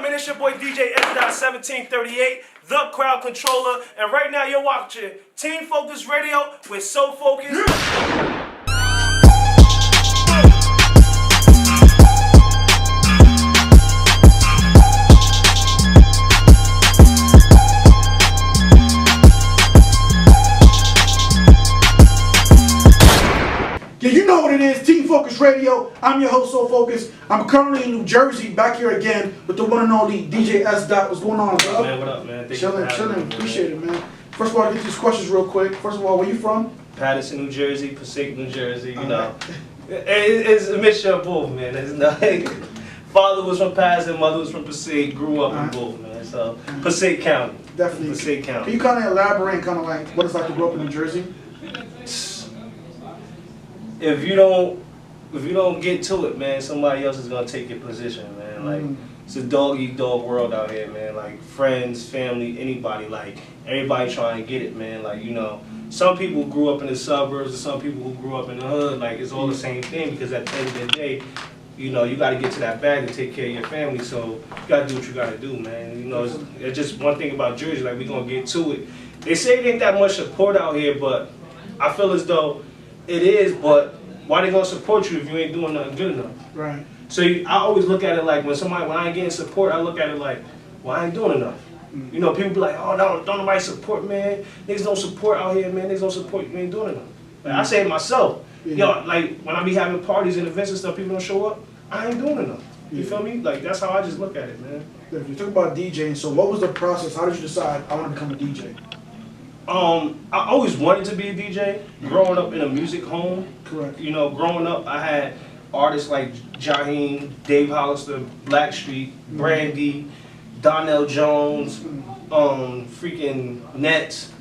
man? It's your boy DJ S.1738, the crowd controller, and right now you're watching Team Focus Radio with So Focused. Yeah, you know what it is, Team Focus Radio. I'm your host, So Focus. I'm currently in New Jersey, back here again with the one and only DJ S. What's going on, bro? Man, what up, man? Chilling. Appreciate it, man. First of all, I'll get these questions real quick. First of all, where you from? Patterson, New Jersey, Passaic, New Jersey. You know, it's a mixture of both, man. It's like father was from Patterson, mother was from Passaic. Grew up in both, man. So Passaic County. Definitely. Passaic County. Can you kind of elaborate, kind of like what it's like to grow up in New Jersey? If you don't get to it, man, somebody else is gonna take your position, man. Like it's a dog eat dog world out here, man. Like friends, family, anybody, like everybody trying to get it, man. Like, you know, some people grew up in the suburbs, and some people who grew up in the hood. Like it's all the same thing, because at the end of the day, you know, you got to get to that bag to take care of your family. So you got to do what you got to do, man. You know, it's just one thing about Jersey. Like, we gonna get to it. They say it ain't that much support out here, but I feel as though it is, but why they gonna support you if you ain't doing nothing good enough? Right. So I always look at it like when I ain't getting support, I look at it like, well, I ain't doing enough. You know, people be like, oh, don't nobody support, man. Niggas don't support out here, man. Niggas don't support, you ain't doing enough. Like, I say it myself. Yo, like when I be having parties and events and stuff, people don't show up, I ain't doing enough. You feel me? Like, that's how I just look at it, man. You talk about DJing, so what was the process? How did you decide I want to become a DJ? I always wanted to be a DJ. Growing up in a music home, Correct. You know, growing up, I had artists like Jaheim, Dave Hollister, Blackstreet, Brandy, Donnell Jones, freaking Nets,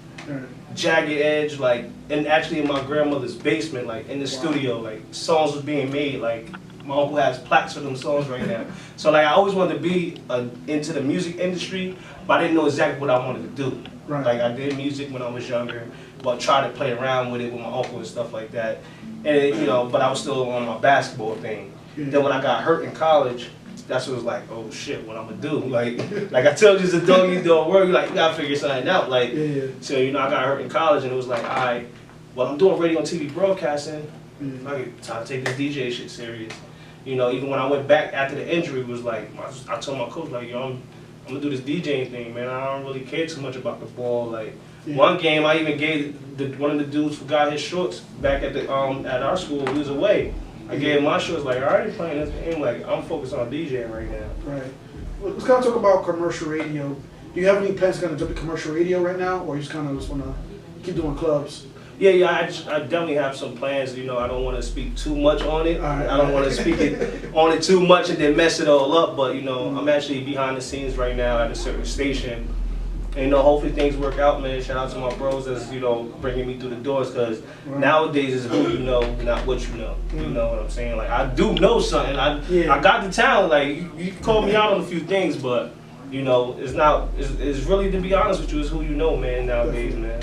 Jagged Edge, like, and actually in my grandmother's basement, like in the studio, like songs was being made. Like my uncle has plaques for them songs right now. So like I always wanted to be into the music industry, but I didn't know exactly what I wanted to do. Right. Like I did music when I was younger, but tried to play around with it with my uncle and stuff like that. And you know, but I was still on my basketball thing. Then when I got hurt in college, that's what it was like, oh shit, what I'm gonna do? Like I told you, it's a dog eat dog world. You like, you gotta figure something out. Like, so you know, I got hurt in college, and it was like, all right, well, I'm doing radio and TV broadcasting. I get time to take this DJ shit serious. You know, even when I went back after the injury, it was like, I told my coach, like, yo, I'm gonna do this DJing thing, man. I don't really care too much about the ball. Like, one game, I even gave one of the dudes who got his shorts back at the at our school. He was away. I gave him my shorts. Like, I already playing this game. Like, I'm focused on DJing right now. Right. Well, let's kind of talk about commercial radio. Do you have any plans to kind of jump to commercial radio right now, or you just kind of just want to keep doing clubs? Yeah, I definitely have some plans. You know, I don't want to speak too much on it. I don't want to speak on it too much and then mess it all up. But, you know, I'm actually behind the scenes right now at a certain station. And, you know, hopefully things work out, man. Shout out to my bros that's, you know, bringing me through the doors. Because nowadays it's who you know, not what you know. You know what I'm saying? Like, I do know something. I got the talent. Like, you called me out on a few things, but, you know, it's really, to be honest with you, it's who you know, man, nowadays, man.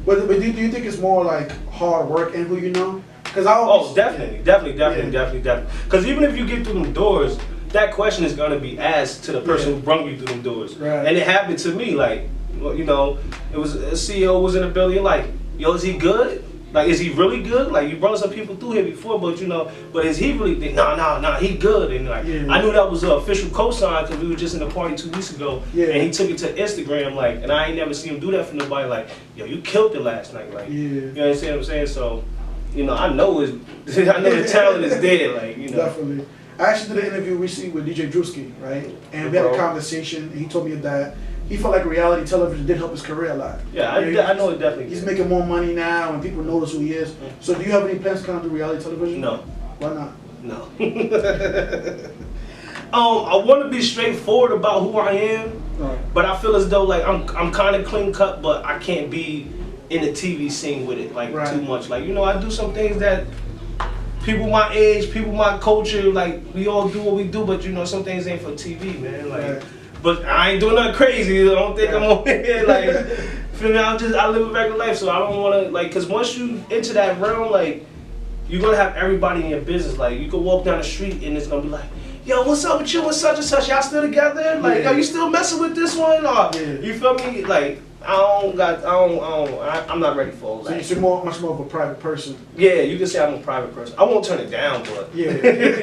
But do you think it's more like hard work and who you know? Definitely. Because even if you get through them doors, that question is gonna be asked to the person who brought you through them doors. Right. And it happened to me. Like, you know, it was a CEO was in the building. Like, yo, is he good? Like, is he really good? Like, you brought some people through here before, but you know, but is he really? Nah, he good. And like, I knew that was an official cosign because we were just in the party 2 weeks ago, and he took it to Instagram. Like, and I ain't never seen him do that for nobody. Like, yo, you killed it last night. Like, you understand what I'm saying? So, you know, I know the talent is there. Like, you know. Definitely. I actually did an interview recently with DJ Drewski, right? And we had a conversation, and he told me that he felt like reality television did help his career a lot. Yeah, I know it definitely. He's making more money now, and people notice who he is. So do you have any plans to kind of do reality television? No. Why not? No. I want to be straightforward about who I am, but I feel as though like I'm kind of clean cut, but I can't be in the TV scene with it like too much. Like, you know, I do some things that people my age, people my culture, like, we all do what we do, but you know, some things ain't for TV, man. Like, but I ain't doing nothing crazy. I don't think I'm on here. Like, feel me? I live a regular life, so I don't want to, like, cause once you enter that realm, like, you're gonna have everybody in your business. Like, you can walk down the street and it's gonna be like, yo, what's up with you and such and such? Y'all still together? Like, Yeah. are you still messing with this one? Or Yeah. you feel me? Like, I'm not ready for all So that. you're much more of a private person. Yeah, you can say I'm a private person. I won't turn it down, but Yeah.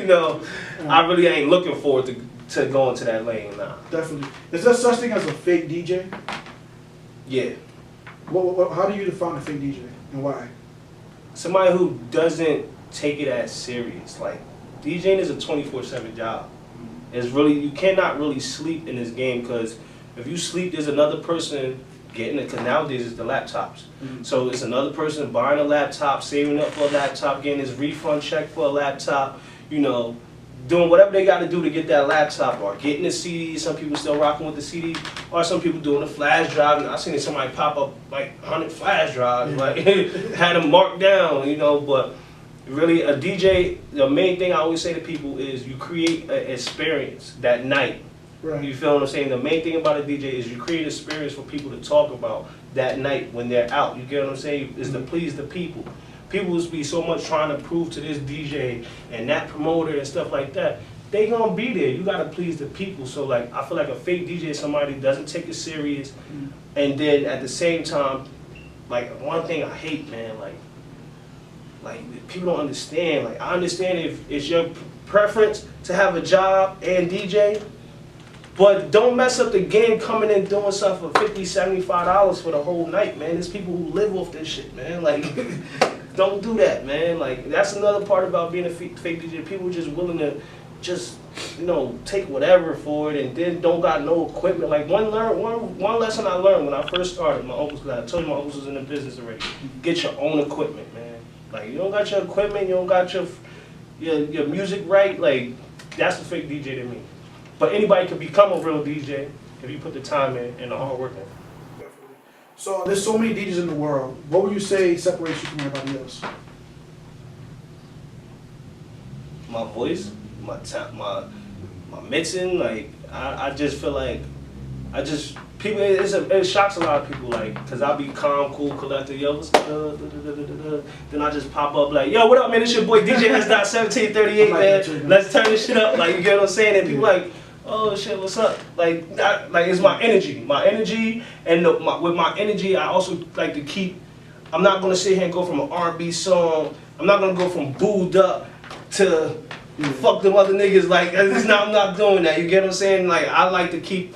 you know, I really ain't looking forward to going to that lane now. Definitely. Is there such thing as a fake DJ? Yeah, How do you define a fake DJ and why? somebody who doesn't take it as serious. Like, DJing is a 24/7 job. It's really, you cannot really sleep in this game, because if you sleep, there's another person getting it, because nowadays it's the laptops. So it's another person buying a laptop, saving up for a laptop, getting his refund check for a laptop, you know, doing whatever they got to do to get that laptop, or getting the CD. Some people still rocking with the CD, or some people doing a flash drive. And I seen somebody pop up like 100 flash drives, like had them marked down, you know. But really, a DJ, the main thing I always say to people is you create an experience that night. Right. You feel what I'm saying? The main thing about a DJ is you create an experience for people to talk about that night when they're out. You get what I'm saying? Is to please the people. People will be so much trying to prove to this DJ and that promoter and stuff like that. They gonna be there. You gotta please the people. So like, I feel like a fake DJ is somebody who doesn't take it serious, and then at the same time, like one thing I hate, man, like people don't understand. Like, I understand if it's your preference to have a job and DJ, but don't mess up the game coming in doing something for $50, $75 for the whole night, man. There's people who live off this shit, man. Like, don't do that, man. Like, that's another part about being a fake DJ. People just willing to just, you know, take whatever for it, and then don't got no equipment. Like, one lesson I learned when I first started, my uncle's, I told you my uncles was in the business already. Get your own equipment, man. Like, you don't got your equipment, you don't got your music right, like, that's the fake DJ to me. But anybody can become a real DJ if you put the time in and the hard work in. Definitely. So there's so many DJs in the world. What would you say separates you from everybody else? My voice, my mixing, like, I just feel like, people, it shocks a lot of people, like, cause I'll be calm, cool, collected, yo, what's then I just pop up like, yo, what up, man, it's your boy DJ S.1738, man, let's turn this shit up, like, you get what I'm saying, and people like, oh shit, what's up, like, it's my energy, and with my energy, I also like to keep, I'm not gonna sit here and go from an R&B song, I'm not gonna go from booed up to fuck them other niggas, like, I'm not doing that, you get what I'm saying, like, I like to keep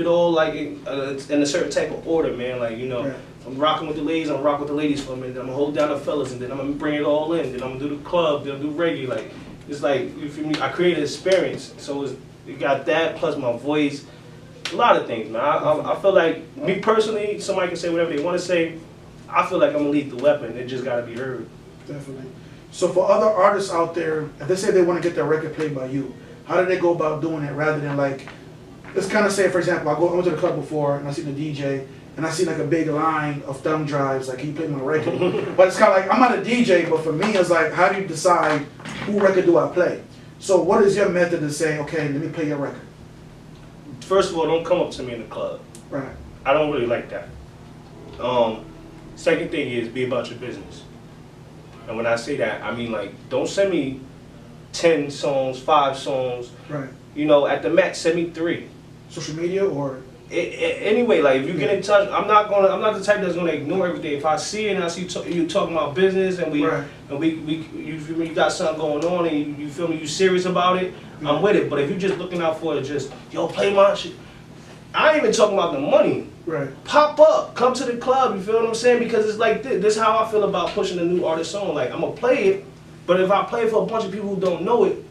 it all like in a certain type of order, man. Like, you know, Right. I'm rocking with the ladies, I'm rocking with the ladies for a minute, then I'm gonna hold down the fellas, and then I'm gonna bring it all in, then I'm gonna do the club, then I'll do reggae. Like, it's like, you feel me? I create an experience. So it got that plus my voice, a lot of things, man. I feel like, me personally, somebody can say whatever they want to say. I feel like I'm a lethal weapon. It just gotta be heard. Definitely. So for other artists out there, if they say they want to get their record played by you, how do they go about doing it rather than like, let's kind of say, for example, I went to the club before and I see the DJ and I see like a big line of thumb drives, like, can you play my record? But it's kind of like, I'm not a DJ, but for me, it's like, how do you decide who record do I play? So what is your method to say, okay, let me play your record? First of all, don't come up to me in the club. Right. I don't really like that. Second thing is, be about your business. And when I say that, I mean, like, don't send me 10 songs, 5 songs. Right. You know, at the max, send me 3. Social media or? Anyway, like, if you get in touch, I'm not the type that's gonna ignore everything. If I see it and I see you talking about business and you got something going on and you feel me, you serious about it, I'm with it. But if you're just looking out for it, just, yo, play my shit. I ain't even talking about the money. Right. Pop up, come to the club, you feel what I'm saying? Because it's like this is how I feel about pushing a new artist song. Like, I'm gonna play it, but if I play it for a bunch of people who don't know it,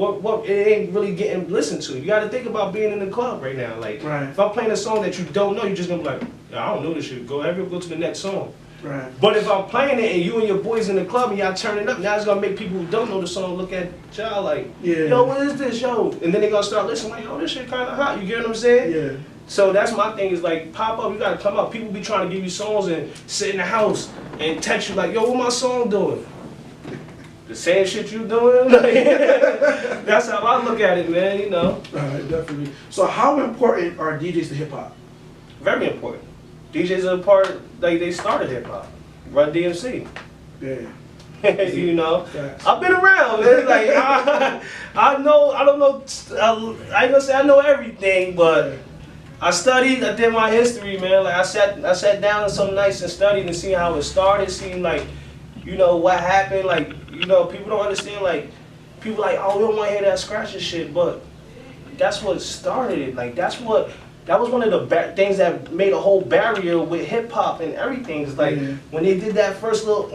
it ain't really getting listened to. You gotta think about being in the club right now. Like, Right. if I'm playing a song that you don't know, you're just gonna be like, I don't know this shit. Go to the next song. Right. But if I'm playing it and you and your boys in the club and y'all turning up, now it's gonna make people who don't know the song look at y'all like, Yeah. yo, what is this, yo? And then they gonna start listening like, yo, this shit kinda hot. You get what I'm saying? Yeah. So that's my thing, is like, pop up, you gotta come up. People be trying to give you songs and sit in the house and text you like, yo, what my song doing? The same shit you doing? That's how I look at it, man, you know. Right, definitely. So how important are DJs to hip hop? Very important. DJs are a part, like, they started hip hop. Run DMC. Yeah. You know, Facts. I've been around, man. Like I know, I don't know. I ain't gonna say I know everything, but I studied. I did my history, man. Like I sat down on some nights and studied and see how it started. Seeing like, you know, what happened. Like, you know, people don't understand. Like, people like, oh, we don't want to hear that scratching shit, but that's what started it. Like, that was one of the things that made a whole barrier with hip hop and everything. It's like when they did that first little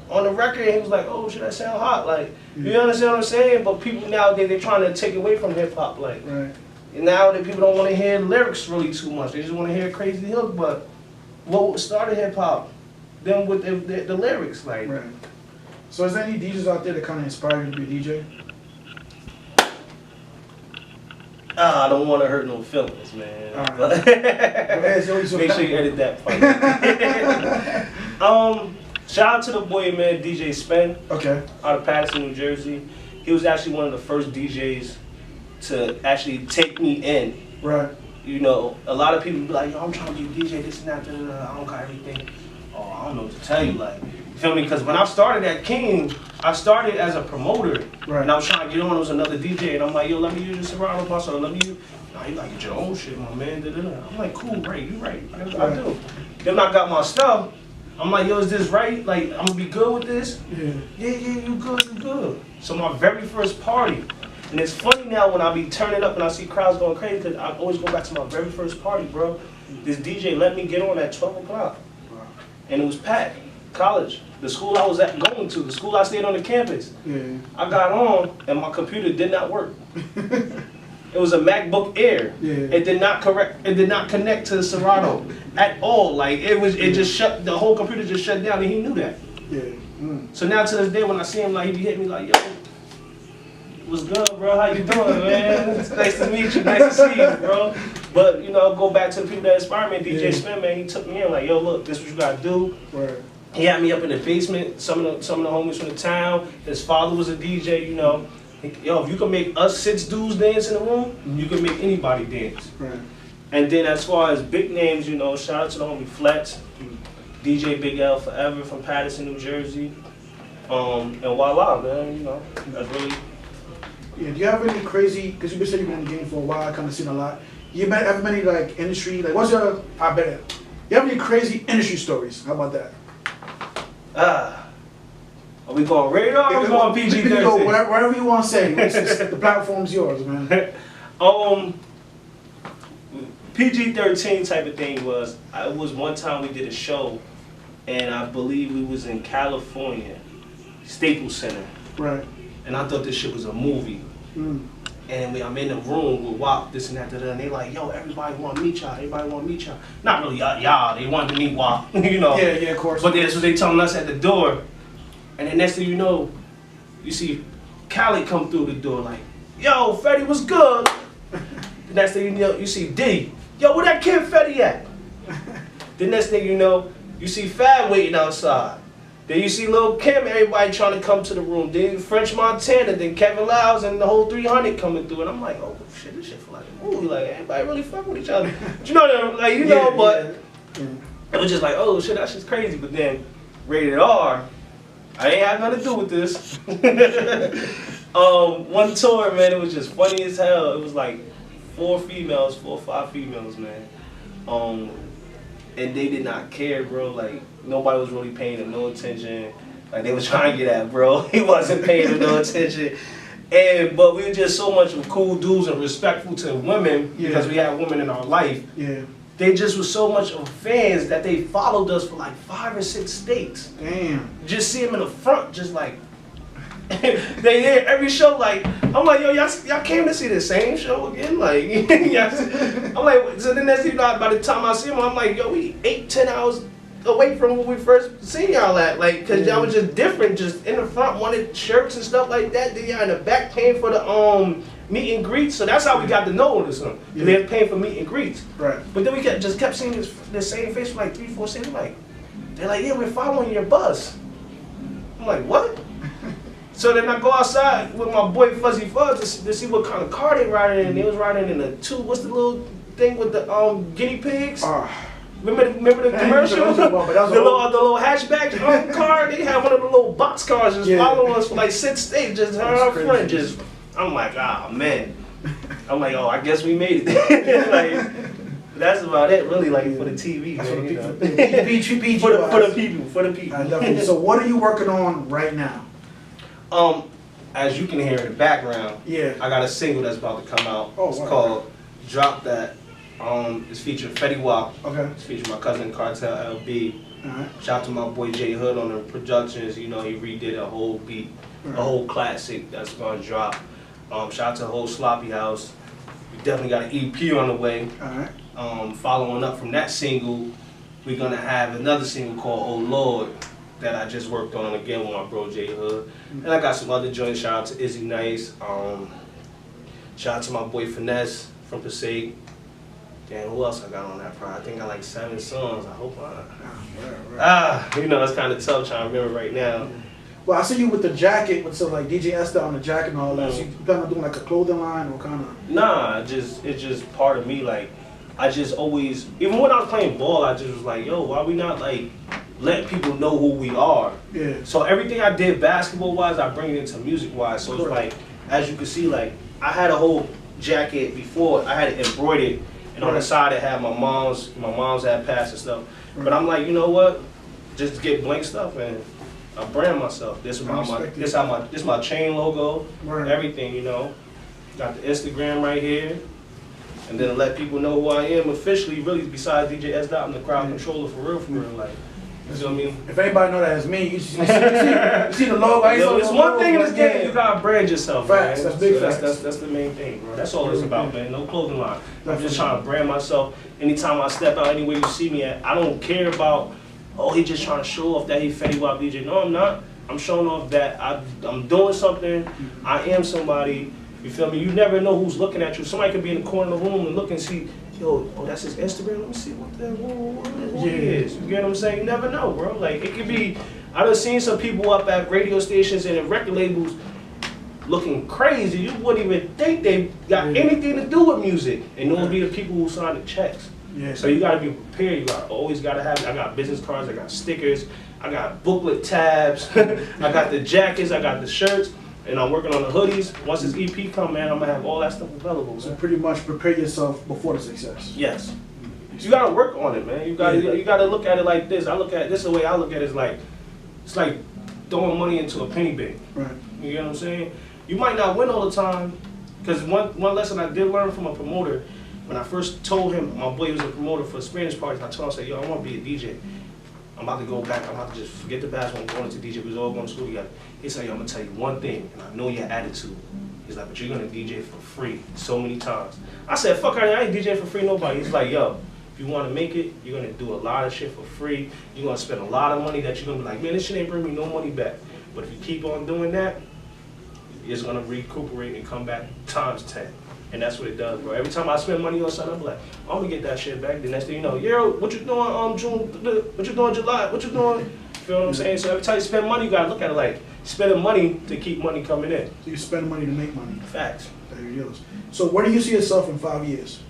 on the record, he was like, "Oh, shit, that sound hot." Like, you understand what I'm saying? But people nowadays they're trying to take away from hip hop. Like, and now that people don't want to hear lyrics really too much. They just want to hear a crazy hook. But what started hip hop? Them with the lyrics, like. Right. So is there any DJs out there that kind of inspired you to be a DJ? I don't want to hurt no feelings, man. Right. But make sure you edit that part. Shout out to the boy, man, DJ Spen. Okay. Out of Patterson, New Jersey. He was actually one of the first DJs to actually take me in. Right. You know, a lot of people be like, yo, I'm trying to be a DJ, this and that, I don't got everything. Oh, I don't know what to tell you, like, you feel me? Because when I started at King, I started as a promoter. Right. And I was trying to get on, there was another DJ, and I'm like, yo, let me use your Serato bus, or let me use, nah, you gotta get your own shit, my man, I'm like, cool, right, you right, I do. Then I got my stuff, I'm like, yo, is this right? Like, I'm gonna be good with this? Yeah, you good. So my very first party, and it's funny now when I be turning up and I see crowds going crazy, because I always go back to my very first party, bro. This DJ let me get on at 12 o'clock. And it was packed, college. The school I was going to, the school I stayed on the campus. Yeah. I got on and my computer did not work. It was a MacBook Air. Yeah. It did not connect to the Serato at all. Like it just shut, the whole computer just shut down, and he knew that. Yeah. So now to this day when I see him, like, he be hitting me like, yo, what's good, bro? How you doing, man? It's nice to meet you. Nice to see you, bro. But, you know, go back to the people that inspired me. DJ Spin, man, he took me in like, yo, look, this is what you gotta do. Right. He had me up in the basement. Some of the homies from the town. His father was a DJ, you know. Yo, if you can make us 6 dudes dance in the room, you can make anybody dance. Right. And then as far as big names, you know, shout out to the homie Flex, DJ Big L Forever from Patterson, New Jersey. And voila, man, you know, that's really. Yeah, do you have any crazy, because you've been saying you've been in the game for a while, kind of seen a lot. You have many, like, industry, like, what's your, I bet, you have any crazy industry stories? How about that? Are we going radar or are we going PG-13? Go whatever you want to say. The platform's yours, man. PG-13 type of thing was, it was one time we did a show, and I believe we was in California, Staples Center. Right. And I thought this shit was a movie. And I'm in the room with WAP, this and that, and they like, yo, everybody want to meet y'all, Not really y'all, they wanted to meet WAP, you know. Yeah, of course. But that's what they telling us at the door. And then next thing you know, you see Khaled come through the door like, yo, Fetty was good. The next thing you know, you see D. Yo, where that kid Fetty at? The next thing you know, you see Fab waiting outside. Then you see Lil Kim, everybody trying to come to the room. Then French Montana, then Kevin Lyles and the whole 300 coming through. And I'm like, oh shit, this shit feel like a movie. Like, everybody really fuck with each other. But you know, like, you know, but it was just like, oh shit, that shit's crazy. But then, Rated R, I ain't had nothing to do with this. One tour, man, it was just funny as hell. It was like 4 or 5 females, man. And they did not care, bro. Like, nobody was really paying them no attention. Like, they was trying to get at, bro. He wasn't paying them no attention. But we were just so much of cool dudes and respectful to women because we had women in our life. Yeah. They just were so much of fans that they followed us for like 5 or 6 states. Damn. Just see them in the front, just like, they hear every show like, I'm like, yo, y'all came to see the same show again? Like, I'm like, so then that's, you know, by the time I see them, I'm like, yo, we 8-10 hours away from when we first seen y'all at, like, cause y'all was just different, just in the front, wanted shirts and stuff like that, then y'all in the back paying for the meet and greets, so that's how we got to know this one. They were paying for meet and greets. Right. But then we just kept seeing the same face for like 3-4 seasons, like, they're like, yeah, we're following your bus. I'm like, what? So then I go outside with my boy Fuzzy Fuzz to see what kind of car they riding in. They was riding in a what's the little thing with the guinea pigs? Remember the commercial? The little hatchback car. They had one of the little box cars just following us for like 6 states, just her and her friend. Just, I'm like, ah, man. I'm like, oh, I guess we made it. Like, that's about it, really. Like for the TV, That's man, for you know. For the people. Definitely. So what are you working on right now? As you can hear in the background, I got a single that's about to come out. It's called "Drop That." It's featuring Fetty Wap. Okay. It's featuring my cousin Cartel LB. Alright. Shout out to my boy Jay Hood on the productions. You know, he redid a whole beat, a whole classic that's gonna drop. Shout out to the whole Sloppy House. We definitely got an EP on the way. Alright. Following up from that single, we're gonna have another single called "Oh Lord" that I just worked on again with my bro Jay Hood. And I got some other joints. Shout out to Izzy Nice. Shout out to my boy Finesse from Passaic. And who else I got on that project? I think I got like 7 songs. I hope you know, it's kind of tough trying to remember right now. Well, I see you with the jacket, with some like DJ Esther on the jacket and all that. So you plan on doing like a clothing line or kind of? Nah, it's just part of me. Like, I just always, even when I was playing ball, I just was like, yo, why we not like letting people know who we are? Yeah. So everything I did basketball wise, I bring it into music wise. So it's like, as you can see, like I had a whole jacket before. I had it embroidered, and on the side it had my mom's had passed and stuff. But I'm like, you know what? Just get blank stuff and I brand myself. This my chain logo, everything, you know. Got the Instagram right here. And then let people know who I am officially, really, besides DJ S. I'm the crowd controller for real, like, you know what I mean? If anybody know that it's me, you see the logo. It's one thing in this game, you gotta brand yourself, facts, man. That's big facts. That's the main thing, bro. That's all it's about, man. No clothing line. I'm just trying to brand myself. Anytime I step out, anywhere you see me at, I don't care about, oh, he just trying to show off that he Fetty Wap DJ. No, I'm not. I'm showing off that I'm doing something. I am somebody. You feel me? You never know who's looking at you. Somebody could be in the corner of the room and look and see, yo, oh, that's his Instagram. Let me see what the who he is. You get what I'm saying? You never know, bro. Like, it could be, I done seen some people up at radio stations and at record labels looking crazy. You wouldn't even think they got anything to do with music. And those be the people who sign the checks. Yeah. So you gotta be prepared. You always gotta have it. I got business cards, I got stickers, I got booklet tabs, I got the jackets, I got the shirts. And I'm working on the hoodies. Once this EP come, man, I'm gonna have all that stuff available. Man. So pretty much prepare yourself before the success. Yes. You gotta work on it, man. You gotta look at it like this. This is the way I look at it. Is like, it's like throwing money into a penny bank. Right. You know what I'm saying? You might not win all the time, because one lesson I did learn from a promoter, when I first told him, my boy was a promoter for Spanish parties, I told him, I said, yo, I want to be a DJ. I'm about to go back, I'm about to just forget the basketball, I'm going to DJ, we was all going to school together. He said, yo, I'm going to tell you one thing, and I know your attitude. He's like, but you're going to DJ for free so many times. I said, fuck, I ain't DJ for free nobody. He's like, yo, if you want to make it, you're going to do a lot of shit for free. You're going to spend a lot of money that you're going to be like, man, this shit ain't bring me no money back. But if you keep on doing that, it's going to recuperate and come back times 10. And that's what it does, bro. Every time I spend money on something, I'm like, I'm gonna get that shit back. The next thing you know, yo, what you doing June? What you doing July? What you doing? You feel what I'm saying? So every time you spend money, you gotta look at it like spending money to keep money coming in. So you spend money to make money. Facts. There it is. So where do you see yourself in 5 years?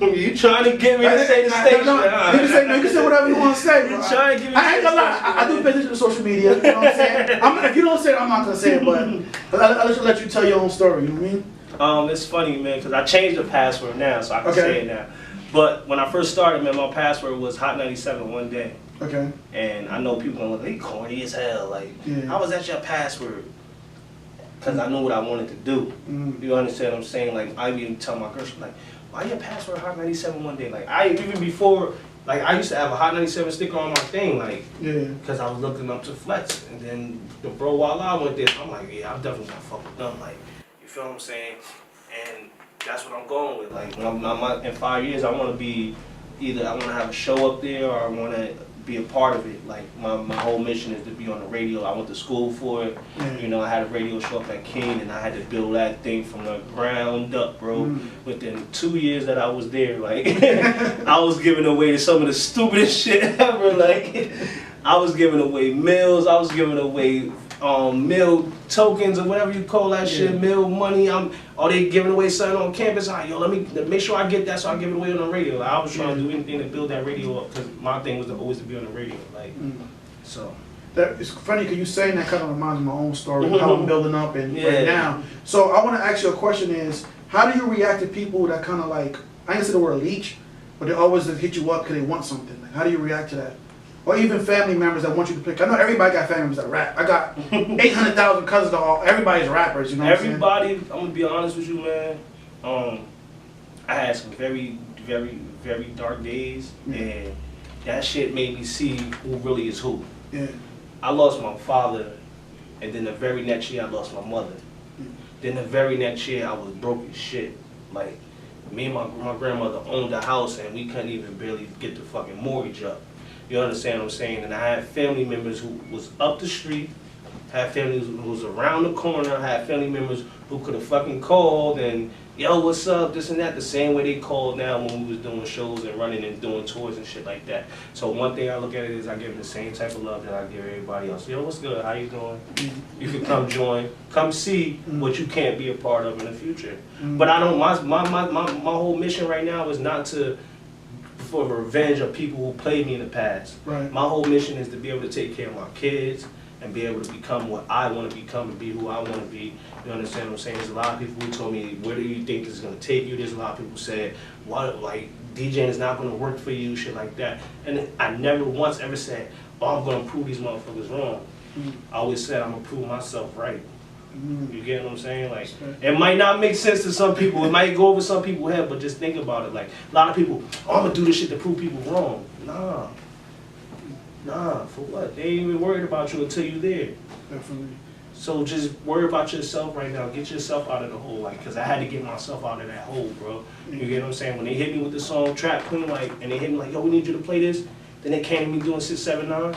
You trying to get me to say the station? No, you can say whatever you want to say. You trying to get me I ain't gonna lie. I do pay attention to social media. You know what I'm saying? If you don't say it, I'm not gonna say it. But I'll just let you tell your own story. You know what I mean? It's funny, man, because I changed the password now, so I can say it now. But when I first started, man, my password was Hot 97 one day. Okay. And I know people gonna look, they corny as hell. Like, how was that your password? Because I knew what I wanted to do. You understand what I'm saying? Like, I even tell my girl, she's like, why your password Hot 97 one day? Like, even before, like, I used to have a Hot 97 sticker on my thing, like, because I was looking up to Flex. And then the Bro Walla went there, so I'm like, yeah, I'm definitely gonna fuck with them. Like, you feel what I'm saying? And that's what I'm going with. Like, in 5 years, I want to be either I want to have a show up there or I want to be a part of it. Like, my whole mission is to be on the radio. I went to school for it. You know, I had a radio show up at King, and I had to build that thing from the ground up, bro. Within 2 years that I was there, like, I was giving away to some of the stupidest shit ever. Like, I was giving away meals. I was giving away Mill tokens or whatever you call that shit, mill money. Are they giving away something on campus? Yo, let me make sure I get that so I give it away on the radio. Like, I was trying to do anything to build that radio up because my thing was always to be on the radio. Like, so. That it's funny because you saying that kind of reminds me of my own story, how I'm building up and right now. So I want to ask you a question: is how do you react to people that kind of like, I ain't say the word leech, but they always hit you up because they want something? Like, how do you react to that? Or even family members that want you to pick. I know everybody got family members that rap. I got 800,000 cousins. Everybody's rappers. You know. Everybody. I'm gonna be honest with you, man. I had some very, very, very dark days, and that shit made me see who really is who. Yeah. I lost my father, and then the very next year I lost my mother. Then the very next year I was broke as shit. Like, me and my grandmother owned a house, and we couldn't even barely get the fucking mortgage up. You understand what I'm saying? And I had family members who was up the street, had family who was around the corner, had family members who could have fucking called and, yo, what's up, this and that, the same way they called now when we was doing shows and running and doing tours and shit like that. So one thing I look at it is I give them the same type of love that I give everybody else. Yo, what's good, how you doing? You can come join, come see what you can't be a part of in the future. But I don't, my whole mission right now is not for revenge of people who played me in the past. Right. My whole mission is to be able to take care of my kids and be able to become what I want to become and be who I want to be. You understand what I'm saying? There's a lot of people who told me, where do you think this is going to take you? There's a lot of people who said, what, like, DJing is not going to work for you, shit like that. And I never once ever said, oh, I'm going to prove these motherfuckers wrong. I always said, I'm going to prove myself right. You get what I'm saying? Like, it might not make sense to some people. It might go over some people's head, but just think about it. Like, a lot of people, oh, I'm going to do this shit to prove people wrong. Nah, for what? They ain't even worried about you until you're there. Definitely. So just worry about yourself right now. Get yourself out of the hole, like, cause I had to get myself out of that hole, bro. You get what I'm saying? When they hit me with the song Trap Queen, like, and they hit me like, yo, we need you to play this. Then they came to me doing 679.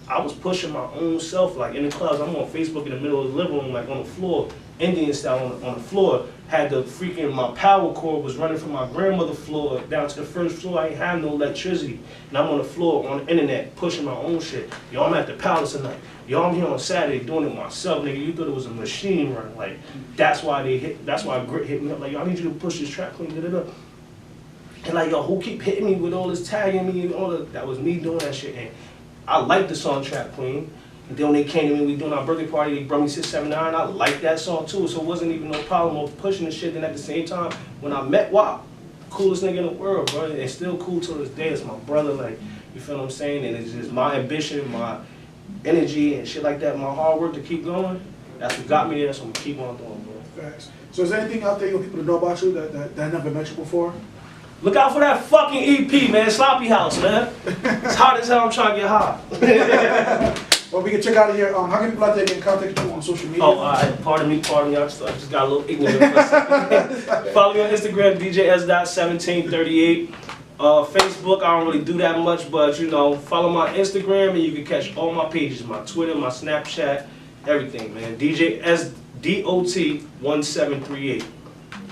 I was pushing my own self, like, in the clubs. I'm on Facebook in the middle of the living room, like, on the floor, Indian style on the floor. Had the freaking, my power cord was running from my grandmother's floor down to the first floor. I ain't have no electricity. And I'm on the floor, on the internet, pushing my own shit. Yo, I'm at the Palace tonight. Yo, I'm here on Saturday doing it myself, nigga. You thought it was a machine running. Like, that's why Grit hit me up. Like, yo, I need you to push this Trap Queen, da-da-da. And like, yo, who keep hitting me with all this tagging me and all that? That was me doing that shit. And I like the song Trap Queen. And then when they came to me, we doing our birthday party, they brought me 679. I liked that song too, so it wasn't even no problem of pushing the shit. Then at the same time, when I met WAP, coolest nigga in the world, bro, and still cool to this day. It's my brother, like, you feel what I'm saying? And it's just my ambition, my energy and shit like that, my hard work to keep going. That's what got me there, so I'm gonna keep on doing, bro. Facts. So is there anything out there you want people to know about you that never met you before? Look out for that fucking EP, man. Sloppy House, man. It's hot as hell. I'm trying to get hot. Well, we can check out of here. How can people out there get in contact with you on social media? Oh, pardon me. I just got a little ignorant for a second. Follow me on Instagram, DJS.1738. Facebook, I don't really do that much, but you know, follow my Instagram and you can catch all my pages, my Twitter, my Snapchat, everything, man. DJSDOT1738.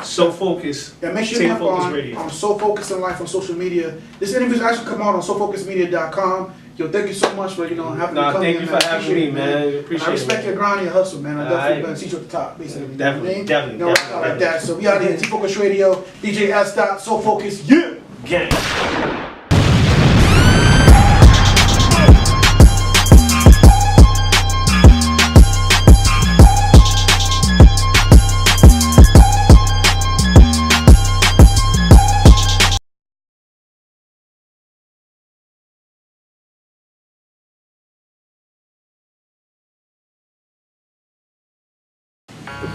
So Focus. Yeah, make sure you have on So Focus in Life on social media. This interview is actually come out on SoFocusMedia.com. Yo, thank you so much for having me come thank you for having me, man. Appreciate it. I respect your grind and your hustle, man. I definitely gonna see you at the top, basically. Definitely. Like that. So we out here at T-Focus Radio, DJ S. So Focus, yeah. Gang.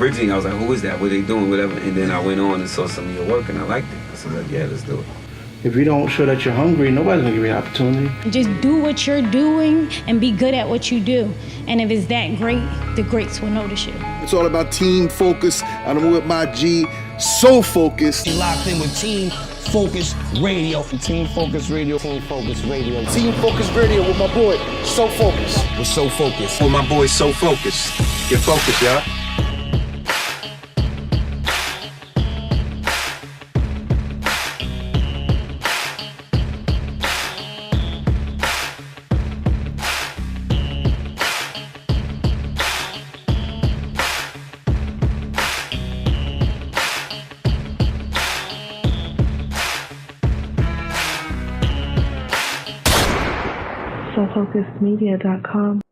Originally, I was like, who is that? What are they doing? Whatever. And then I went on and saw some of your work and I liked it. I said, like, yeah, let's do it. If you don't show that you're hungry, nobody's gonna give you an opportunity. Just do what you're doing and be good at what you do. And if it's that great, the greats will notice you. It's all about team focus. I'm with my G, So Focus. You're locked in with Team Focus Radio. Team Focus Radio. Team Focus Radio. Team Focus Radio with my boy, So Focus. We're So Focused. With my boy, So Focus. Get focused, y'all. SoFocusedMedia.com.